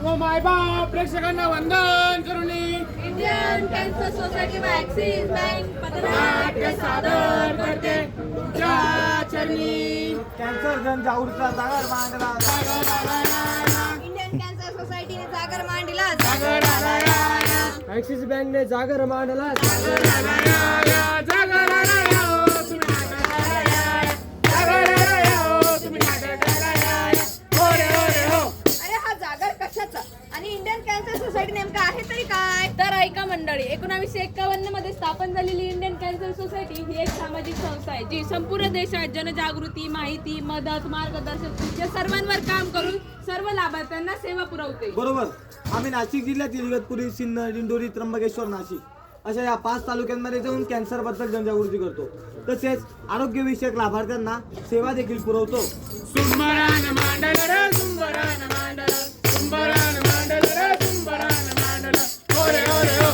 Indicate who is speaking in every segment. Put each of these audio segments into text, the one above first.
Speaker 1: व मायबाप प्रेक्षकांना वंदन करून
Speaker 2: इंडियन कॅन्सर सोसायटी व ॲक्सिस बँक
Speaker 1: नाट्य सादर करते तुमच्या चरणी.
Speaker 3: कॅन्सर जनजागृतीचा जागर मांडला.
Speaker 2: इंडियन कॅन्सर सोसायटीने जागर मांडला.
Speaker 1: जागर आलाया,
Speaker 3: ॲक्सिस बँकने जागर मांडला.
Speaker 1: जागर आलाया, जागर आलाया, तुम्ही नाटक आलाया, जागर आलाया, तुम्ही नाटक आलाया. हो रे, हो रे, हो.
Speaker 2: अरे हा जागर कशाचा आणि इंडियन कॅन्सर सोसायटी नेमका आहे तरी काय? तर ऐका मंडळी, 1951 मध्ये स्थापन झालेली इंडियन कॅन्सर सोसायटी ही एक सामाजिक संस्था आहे जी संपूर्ण देशात जनजागृती, माहिती, मदत, मार्गदर्शन या सर्वांवर काम करून सर्व लाभार्थ्यांना सेवा पुरवते.
Speaker 3: बरोबर. आम्ही नाशिक जिल्ह्यातील इगतपुरी, सिन्नर, दिंडोरी, त्र्यंबकेश्वर, नाशिक अशा या 5 तालुक्यांमध्ये जाऊन कॅन्सर बद्दल जनजागृती करतो. तसेच आरोग्यविषयक लाभार्थ्यांना सेवा देखील पुरवतो.
Speaker 1: सुंबरान मांडल रे, सुंबरान मांडल, सुंबरान मांडल रे, सुंबरान मांडल. हो रे, हो रे, हो.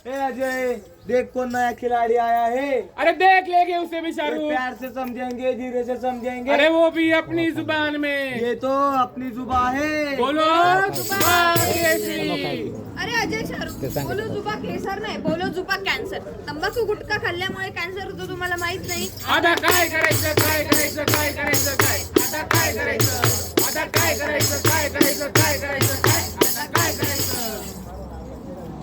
Speaker 3: ए अजय, देख कौन नया खिलाड़ी आया है.
Speaker 1: अरे देख लेंगे उसे भी शाहरुख.
Speaker 3: प्यार से समझेंगे, धीरे से समझेंगे.
Speaker 1: अरे वो भी अपनी जुबान में.
Speaker 3: ये तो अपनी जुबा है.
Speaker 1: बोलो जुबान केसरी.
Speaker 2: अरे अजय शाहरुख, बोलो जुबा केसर नाही, बोलो जुबा कॅन्सर. तंबाखू गुटखा खाल्ल्यामुळे कॅन्सर होतो तुम्हाला माहित नाही?
Speaker 1: आता काय करायचं, काय करायचं, काय करायचं, काय आता काय करायचं, आता काय करायचं, काय करायचं, काय करायचं, काय आता काय करायचं.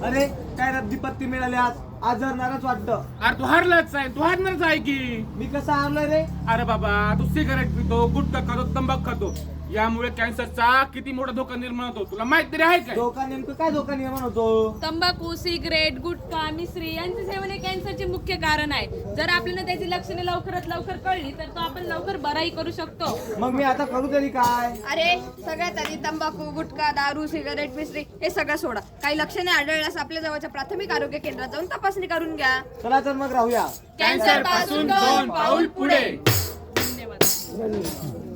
Speaker 3: अरे काय रद्दी पत्ती मिळाली आज. आज हरणारच वाटतं.
Speaker 1: अरे तू हरलाच आहे, तू हरणारच आहे की.
Speaker 3: मी कसा हारलोय रे.
Speaker 1: अरे बाबा, तू सिगारेट पितो, गुटखा खातो, तंबाखू खातो, यामुळे कॅन्सरचा किती मोठा धोका निर्माण होतो तुला माहित तरी आहे काय?
Speaker 3: धोका नेमकं काय धोका निर्माण होतो.
Speaker 2: तंबाखू, सिगरेट, गुटखा, मिश्री यांचे सेवन हे कॅन्सरचे मुख्य कारण आहे. जर आपल्याला त्याची लक्षणे लवकरात लवकर कळली तर तो आपण लवकर बराई करू शकतो.
Speaker 3: मग मी आता करू तरी काय.
Speaker 2: अरे सगळ्यात आधी तंबाखू, गुटखा, दारू, सिगारेट, मिश्री हे सगळं सोडा. काही लक्षणे आढळल्यास आपल्या जवळच्या प्राथमिक आरोग्य केंद्रात जाऊन तपासणी करून घ्या.
Speaker 3: चला तर मग राहूया.
Speaker 1: कॅन्सर पासून 2 पाऊल पुढे.
Speaker 2: धन्यवाद.